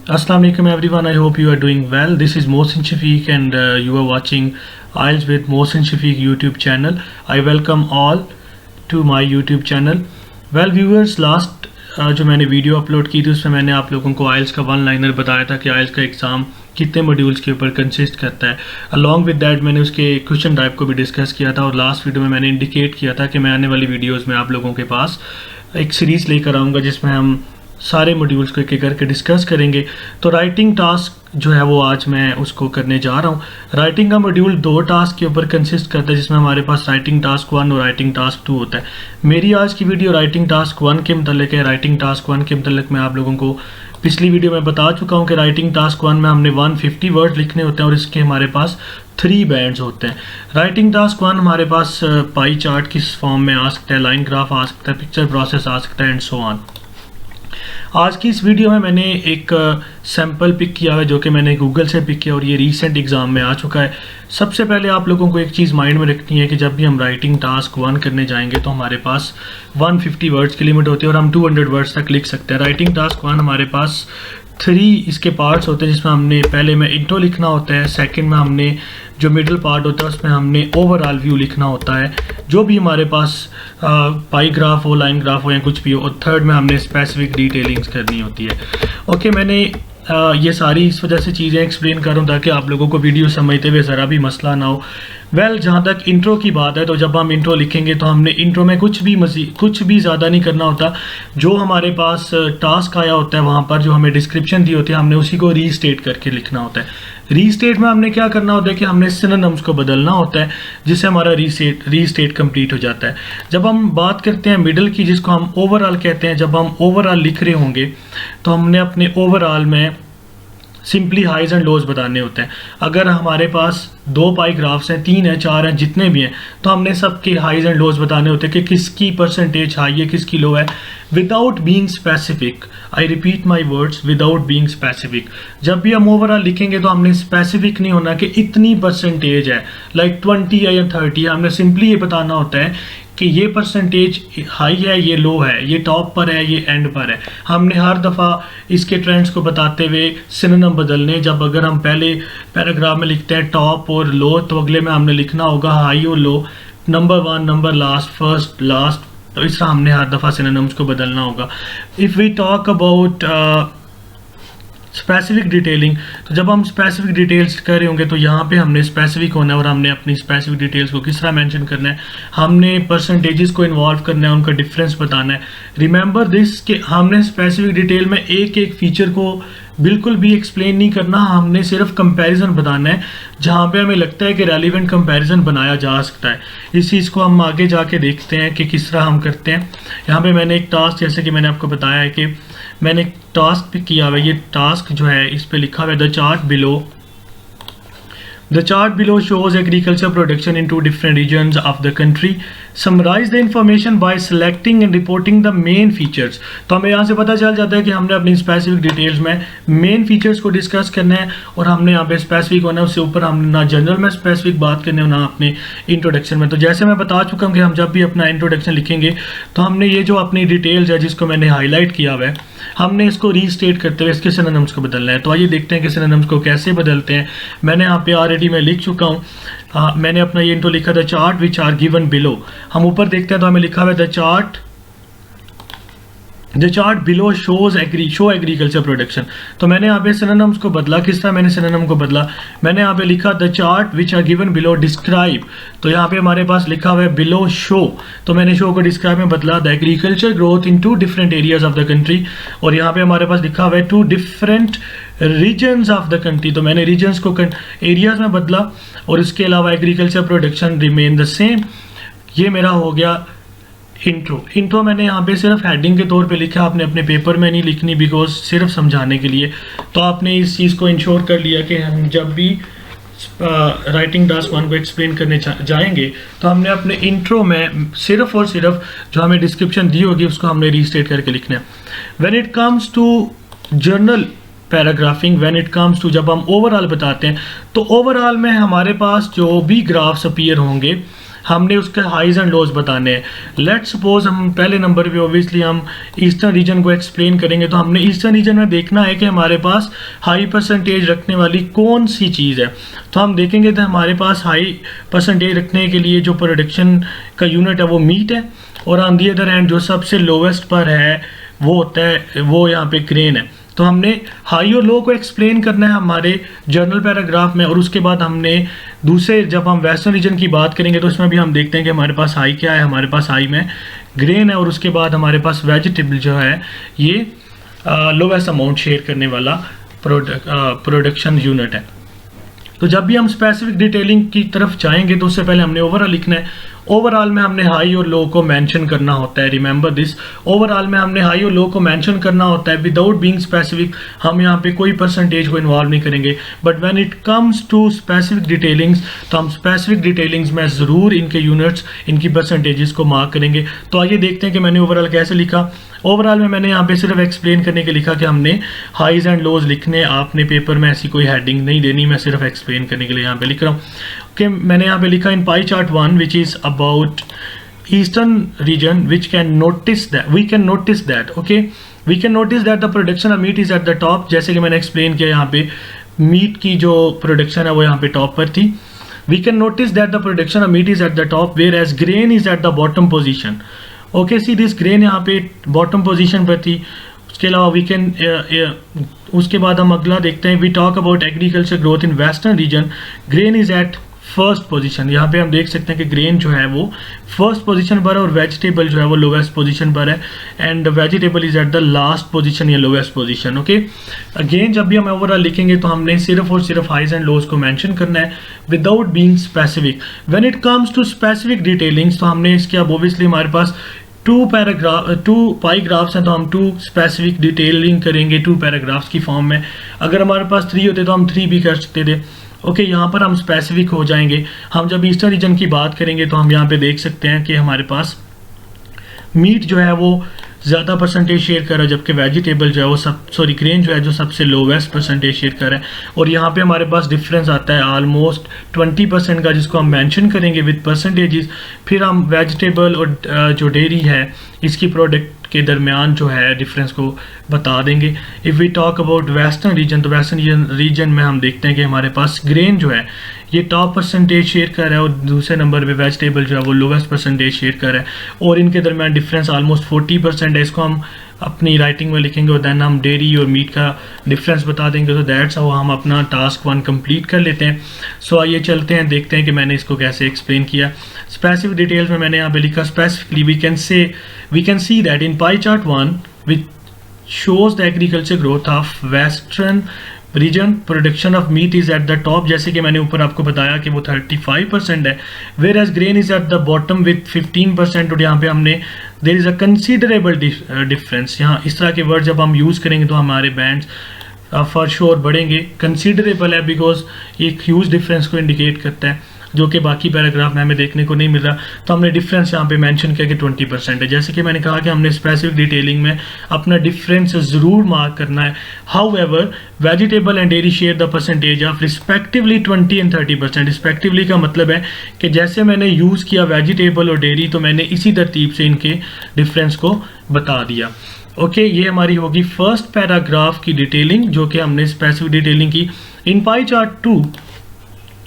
Assalamu alaikum everyone. I hope you are doing well. This is Mohsin Shafiq and you are watching IELTS with Mohsin Shafiq YouTube channel. I welcome all to my YouTube channel. Well viewers, last जो मैंने video upload की थी उसमें मैंने आप लोगों को IELTS का वन लाइनर बताया था कि IELTS का एग्ज़ाम कितने मॉड्यूल्स के ऊपर कंसिस्ट करता है। अलॉन्ग विद दैट मैंने उसके क्वेश्चन टाइप को भी डिस्कस किया था और लास्ट वीडियो में मैंने इंडिकेट किया था कि मैं आने वाली वीडियोज़ में आप लोगों के पास एक सीरीज़ लेकर आऊँगा जिसमें हम सारे मॉड्यूल्स को एक एक करके डिस्कस करेंगे। तो राइटिंग टास्क जो है वो आज मैं उसको करने जा रहा हूँ। राइटिंग का मॉड्यूल दो टास्क के ऊपर कंसिस्ट करता है जिसमें हमारे पास राइटिंग टास्क 1 और राइटिंग टास्क 2 होता है। मेरी आज की वीडियो राइटिंग टास्क 1 के मतलब है। राइटिंग टास्क 1 के मतलब मैं आप लोगों को पिछली वीडियो में बता चुका हूँ कि राइटिंग टास्क 1 में हमने 150 वर्ड लिखने होते हैं और इसके हमारे पास 3 बैंड्स होते हैं। राइटिंग टास्क 1 हमारे पास पाई चार्ट किस फॉर्म में आ सकता है, लाइन ग्राफ आ सकता है, पिक्चर प्रोसेस आ सकता है एंड सो ऑन। आज की इस वीडियो में मैंने एक सैम्पल पिक किया है जो कि मैंने गूगल से पिक किया और ये रीसेंट एग्ज़ाम में आ चुका है। सबसे पहले आप लोगों को एक चीज़ माइंड में रखनी है कि जब भी हम राइटिंग टास्क 1 करने जाएंगे तो हमारे पास 150 वर्ड्स की लिमिट होती है और हम 200 वर्ड्स तक लिख सकते हैं। राइटिंग टास्क 1 हमारे पास 3 इसके पार्ट्स होते हैं जिसमें हमने पहले में इंट्रो लिखना होता है, सेकंड में हमने जो मिडिल पार्ट होता है उसमें हमने ओवरऑल व्यू लिखना होता है जो भी हमारे पास पाई ग्राफ हो, लाइन ग्राफ हो या कुछ भी हो, और थर्ड में हमने स्पेसिफिक डिटेलिंग्स करनी होती है। ओके, मैंने ये सारी इस वजह से चीज़ें एक्सप्लेन कर रहा हूँ ताकि आप लोगों को वीडियो समझते हुए ज़रा भी मसला ना हो। जहाँ तक इंट्रो की बात है तो जब हम इंट्रो लिखेंगे तो हमने इंट्रो में कुछ भी ज़्यादा नहीं करना होता। जो हमारे पास टास्क आया होता है वहाँ पर जो हमें डिस्क्रिप्शन दी होती है हमने उसी को रीस्टेट करके लिखना होता है। रीस्टेट में हमने क्या करना होता है कि हमने सिनोनिम्स को बदलना होता है जिससे हमारा रीस्टेट कंप्लीट हो जाता है। जब हम बात करते हैं मिडल की जिसको हम ओवरऑल कहते हैं, जब हम ओवरऑल लिख रहे होंगे तो हमने अपने ओवरऑल में सिंपली हाइज एंड लोज बताने होते हैं। अगर हमारे पास 2 पाई ग्राफ्स हैं, 3 हैं, 4 हैं, जितने भी हैं तो हमने सबके हाइज एंड लोज बताने होते हैं कि किसकी परसेंटेज हाई है किसकी लो है, without being specific. I repeat my words, without being specific. जब भी हम ओवरऑल लिखेंगे तो हमने स्पेसिफिक नहीं होना कि इतनी परसेंटेज है, लाइक 20 है या 30 है। हमने सिंपली ये बताना होता है कि ये परसेंटेज हाई है, ये लो है, ये टॉप पर है, ये एंड पर है। हमने हर दफ़ा इसके ट्रेंड्स को बताते हुए सिनोनिम बदलने। जब अगर हम पहले पैराग्राफ में लिखते हैं टॉप और लो तो अगले में हमने लिखना होगा हाई और low, number 1, number last, first, last. तो इस तरह हमने हर दफ़ा सिनोनिम्स को बदलना होगा। If we talk about specific detailing, तो जब हम स्पेसिफिक डिटेल्स कर रहे होंगे तो यहाँ पे हमने स्पेसिफिक होना है और हमने अपनी स्पेसिफिक डिटेल्स को किस तरह मेंशन करना है, हमने परसेंटेजेस को इन्वॉल्व करना है, उनका डिफरेंस बताना है। रिमेंबर दिस कि हमने स्पेसिफिक डिटेल में एक एक फीचर को बिल्कुल भी एक्सप्लेन नहीं करना, हमने सिर्फ कंपैरिजन बताना है जहाँ पे हमें लगता है कि रेलिवेंट कंपैरिजन बनाया जा सकता है। इस चीज़ को हम आगे जाके देखते हैं कि किस तरह हम करते हैं। यहाँ पे मैंने एक टास्क, जैसे कि मैंने आपको बताया है कि मैंने एक टास्क पिक किया हुआ है। ये टास्क जो है इस पे लिखा हुआ है The chart below shows agriculture production in 2 different regions of the country. Summarize the information by selecting and reporting the main features. तो हमें यहाँ से पता चल जाता है कि हमने अपनी स्पेसिफिक डिटेल्स में मेन फीचर्स को डिस्कस करना है और हमने यहाँ पे स्पेसिफिक होना है। उससे ऊपर हमने ना जनरल में स्पेसिफिक बात करनी है ना अपने इंट्रोडक्शन में। तो जैसे मैं बता चुका हूँ कि हम जब भी अपना इंट्रोडक्शन लिखेंगे तो हमने ये जो अपनी डिटेल्स है जिसको मैंने हाईलाइट किया हुआ है हमने इसको रीस्टेट करते हुए इसके सिनोनिम्स को बदलना है। तो आइए देखते हैं कि सिनोनिम्स को कैसे बदलते हैं। मैंने यहाँ पे ऑलरेडी मैं लिख चुका हूँ। मैंने अपना ये इंट्रो लिखा था chart which are given below. हम ऊपर देखते हैं तो हमें लिखा हुआ है the chart below show agriculture production. तो मैंने यहाँ पे सिनोनिम्स को बदला। किस तरह मैंने सिनोनिम को बदला, मैंने यहाँ पे लिखा the chart which are given below describe. तो यहाँ पे हमारे पास लिखा हुआ है बिलो शो, तो मैंने शो को डिस्क्राइब में बदला the agriculture growth in 2 different areas of the country. और यहाँ पे हमारे पास लिखा हुआ है 2 different regions of the country. तो मैंने रीजन्स को एरियाज में बदला और इसके अलावा agriculture production remain the same. ये मेरा हो गया इंट्रो मैंने यहाँ पे सिर्फ हेडिंग के तौर पे लिखा, आपने अपने पेपर में नहीं लिखनी बिकॉज सिर्फ समझाने के लिए। तो आपने इस चीज़ को इंश्योर कर लिया कि हम जब भी राइटिंग टास्क 1 को एक्सप्लेन करने जाएंगे तो हमने अपने इंट्रो में सिर्फ और सिर्फ जो हमें डिस्क्रिप्शन दी होगी उसको हमने रीस्टेट करके लिखना है। When it comes to journal paragraphing, when it comes to जब हम ओवरऑल बताते हैं तो ओवरऑल में हमारे पास जो भी ग्राफ्स अपीयर होंगे हमने उसके हाइज एंड लोज बताने हैं। लेट्स सपोज हम पहले नंबर पे ऑब्वियसली हम ईस्टर्न रीजन को एक्सप्लेन करेंगे, तो हमने ईस्टर्न रीजन में देखना है कि हमारे पास हाई परसेंटेज रखने वाली कौन सी चीज़ है। तो हम देखेंगे तो हमारे पास हाई परसेंटेज रखने के लिए जो प्रोडक्शन का यूनिट है वो मीट है, और ऑन दी अदर हैंड जो सबसे लोवेस्ट पर है वो होता है, वो यहाँ पे ग्रेन है। तो हमने हाई और लो को एक्सप्लेन करना है हमारे जर्नल पैराग्राफ में, और उसके बाद हमने दूसरे जब हम वेस्टर्न रीजन की बात करेंगे तो उसमें भी हम देखते हैं कि हमारे पास हाई क्या है। हमारे पास हाई में ग्रेन है, और उसके बाद हमारे पास वेजिटेबल जो है ये लोवेस्ट अमाउंट शेयर करने वाला प्रोडक्शन यूनिट है। तो जब भी हम स्पेसिफिक डिटेलिंग की तरफ जाएंगे तो उससे पहले हमने ओवरऑल लिखना है। ओवरऑल में हमने हाई और लो को मेंशन करना होता है। रिमेंबर दिस, ओवरऑल में हमने हाई और लो को मेंशन करना होता है विदाउट बीइंग स्पेसिफिक। हम यहाँ पे कोई परसेंटेज को इन्वॉल्व नहीं करेंगे, but when it comes to specific detailings तो हम स्पेसिफिक डिटेलिंग्स में ज़रूर इनके यूनिट्स, इनकी परसेंटेजेस को मार्क करेंगे। तो आइए देखते हैं कि मैंने ओवरऑल कैसे लिखा। ओवरऑल में मैंने यहाँ पे सिर्फ एक्सप्लेन करने के लिखा कि हमने हाइज एंड लोज लिखने। आपने पेपर में ऐसी कोई हेडिंग नहीं देनी, मैं सिर्फ एक्सप्लेन करने के लिए यहाँ पे लिख रहा हूँ। ओके, मैंने यहाँ पे लिखा in pie chart 1 which is about eastern region which can notice that, we can notice that, okay, we can notice that the production of meat is at the top. जैसे कि मैंने एक्सप्लेन किया, यहाँ पे मीट की जो production है वो यहाँ पे टॉप पर थी। We can notice that the production of meat is at the top whereas grain is at the bottom position. Okay, see this grain यहाँ पे बॉटम पोजीशन पर थी। उसके अलावा वी कैन उसके बाद हम अगला देखते हैं। We talk about agriculture growth in western region, grain is at first position. यहाँ पे हम देख सकते हैं कि ग्रेन जो है वो फर्स्ट पोजीशन पर है और वेजिटेबल जो है वो लोवेस्ट पोजीशन पर है, and vegetable is at the last position या लोवेस्ट पोजीशन। ओके, अगेन जब भी हम ओवरऑल लिखेंगे तो हमने सिर्फ और सिर्फ हाइज एंड लोज को मेंशन करना है without being specific. When it comes to specific detailings तो हमने इसके अब ओब्वियसली हमारे पास टू पाई ग्राफ्स हैं, तो हम 2 स्पेसिफिक डिटेलिंग करेंगे 2 पैराग्राफ्स की फॉर्म में। अगर हमारे पास 3 होते तो हम 3 भी कर सकते थे। ओके, यहाँ पर हम स्पेसिफिक हो जाएंगे। हम जब ईस्टर्न रीजन की बात करेंगे तो हम यहाँ पे देख सकते हैं कि हमारे पास मीट जो है वो ज़्यादा परसेंटेज शेयर कर रहा है, जबकि वेजिटेबल जो है वो ग्रेन जो है जो सबसे लोवेस्ट परसेंटेज शेयर कर रहा है। और यहाँ पे हमारे पास डिफरेंस आता है ऑलमोस्ट 20% का, जिसको हम मेंशन करेंगे विद परसेंटेजेस। फिर हम वेजिटेबल और जो डेयरी है इसकी प्रोडक्ट के दरमियान जो है डिफरेंस को बता देंगे। If we talk about western region तो वेस्टर्न रीजन में हम देखते हैं कि हमारे पास ग्रेन जो है ये टॉप परसेंटेज शेयर कर रहा है, और दूसरे नंबर पे वेजिटेबल जो है वो लोवेस्ट परसेंटेज शेयर कर रहा है, और इनके दरमियान डिफरेंस ऑलमोस्ट 40% है। इसको हम अपनी राइटिंग में लिखेंगे और दैन हम डेयरी और मीट का डिफरेंस बता देंगे। तो दैट्स हाउ हम अपना टास्क 1 कंप्लीट कर लेते हैं। सो आइए चलते हैं, देखते हैं कि मैंने इसको कैसे एक्सप्लेन किया। स्पेसिफिक डिटेल्स में मैंने यहाँ पे लिखा specifically we can see that in pie chart 1 which shows the agriculture growth of western region, production of meat is at the top, जैसे कि मैंने ऊपर आपको बताया कि वो 35% है, whereas grain is at the bottom with 15%। और यहाँ पे हमने there is a considerable difference. यहाँ इस तरह के वर्ड जब हम यूज़ करेंगे तो हमारे बैंड्स फॉर श्योर बढ़ेंगे। कंसीडरेबल है बिकॉज एक ह्यूज डिफरेंस को इंडिकेट करता है, जो कि बाकी पैराग्राफ में हमें देखने को नहीं मिल रहा। तो हमने डिफरेंस यहाँ पे मेंशन किया कि 20% है। जैसे कि मैंने कहा कि हमने स्पेसिफिक डिटेलिंग में अपना डिफरेंस ज़रूर मार्क करना है। However vegetable and dairy share the percentage of respectively 20 and 30%। Respectively का मतलब है कि जैसे मैंने यूज़ किया वेजिटेबल और डेयरी तो मैंने इसी तरतीब से इनके डिफरेंस को बता दिया। ओके, ये हमारी होगी फर्स्ट पैराग्राफ की डिटेलिंग, जो कि हमने स्पेसिफिक डिटेलिंग की। In pie chart 2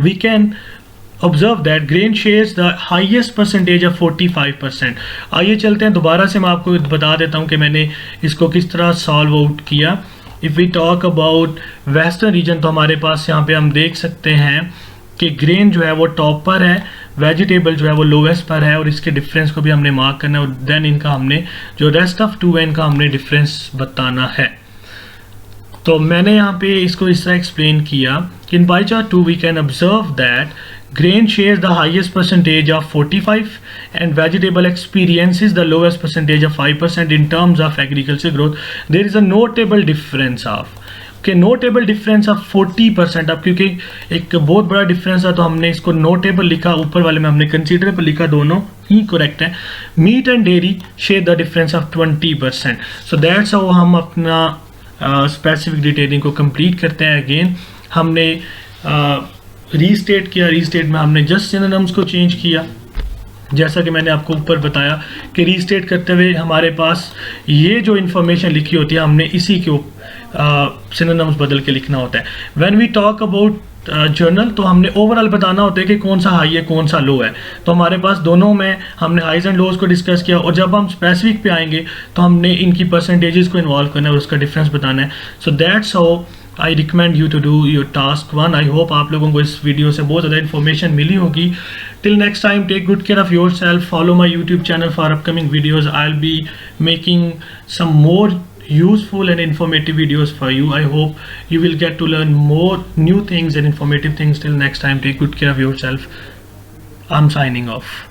we can observe that grain shares the highest percentage of 45%। आइए चलते हैं, दोबारा से मैं आपको बता देता हूं कि मैंने इसको किस तरह सॉल्व आउट किया। If we talk about western region तो हमारे पास यहाँ पे हम देख सकते हैं कि ग्रेन जो है वो टॉप पर है, वेजिटेबल जो है वो लोवेस्ट पर है, और इसके डिफरेंस को भी हमने मार्क करना है, और देन इनका हमने जो रेस्ट ऑफ 2 है इनका हमने डिफरेंस बताना है। तो मैंने यहाँ पे इसको इस तरह एक्सप्लेन किया कि in pie chart 2 we can observe that grain shares the highest percentage of 45 and vegetable experiences the lowest percentage of 5% in terms of agriculture growth. There is a notable difference of notable difference of 40%। अब क्योंकि एक बहुत बड़ा difference है तो हमने इसको notable लिखा, ऊपर वाले में हमने कंसीडरेबल लिखा, दोनों ही करेक्ट है। Meat and dairy share the difference of 20%। So that's how हम अपना स्पेसिफिक डिटेलिंग को कंप्लीट करते हैं। अगेन हमने रीस्टेट किया, रीस्टेट में हमने जस्ट सिनोनिम्स को चेंज किया। जैसा कि मैंने आपको ऊपर बताया कि रीस्टेट करते हुए हमारे पास ये जो इन्फॉर्मेशन लिखी होती है हमने इसी के सिनोनिम्स बदल के लिखना होता है। When we talk about general तो हमने ओवरऑल बताना होता है कि कौन सा हाई है कौन सा लो है। तो हमारे पास दोनों में हमने हाइज एंड लोज को डिस्कस किया, और जब हम स्पेसिफिक पे आएंगे तो हमने इनकी परसेंटेजेस को इन्वॉल्व करना है और उसका डिफरेंस बताना है। So that's how I recommend you to do your task 1। I hope आप लोगों को इस वीडियो से बहुत ज़्यादा इन्फॉर्मेशन मिली होगी। Till next time, take good care of yourself, follow my YouTube channel for upcoming videos. I will be making some more useful and informative videos for you. I hope you will get to learn more new things and informative things. Till next time, take good care of yourself. I'm signing off.